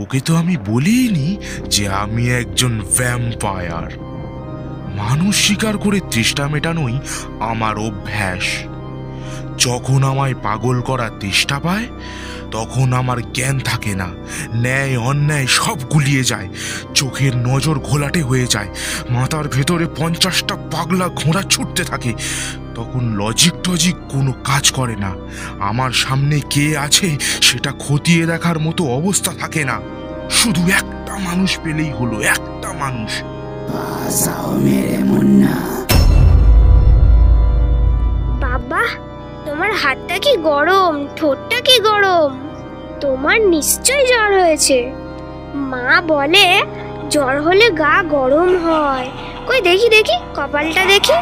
ওকে তো আমি বলিনি যে আমি একজন ভ্যাম্পায়ার। মানুষ শিকার করে তৃষ্ণা মেটানোই আমার অভ্যাস। যখন আমায় পাগল করার তেষ্টা পায় তখন আমার জ্ঞান থাকে না, ন্যায় অন্যায় সব গুলিয়ে যায়, চোখের নজর ঘোলাটে হয়ে যায়, মাথার ভেতরে 50টা পাগলা ঘোড়া ছুটতে থাকে। তখন লজিক টজিক কোনো কাজ করে না। আমার সামনে কে আছে সেটা খতিয়ে দেখার মতো অবস্থা থাকে না। শুধু একটা মানুষ পেলেই হলো, একটা মানুষ। বাবা, তোমার হাতটা কি গরম, ঠোঁটটা কি গরম। তোমার নিশ্চয়ই জ্বর হয়েছে। মা বলে জ্বর হলে গা গরম হয়। কই দেখি দেখি, কপালটা দেখি।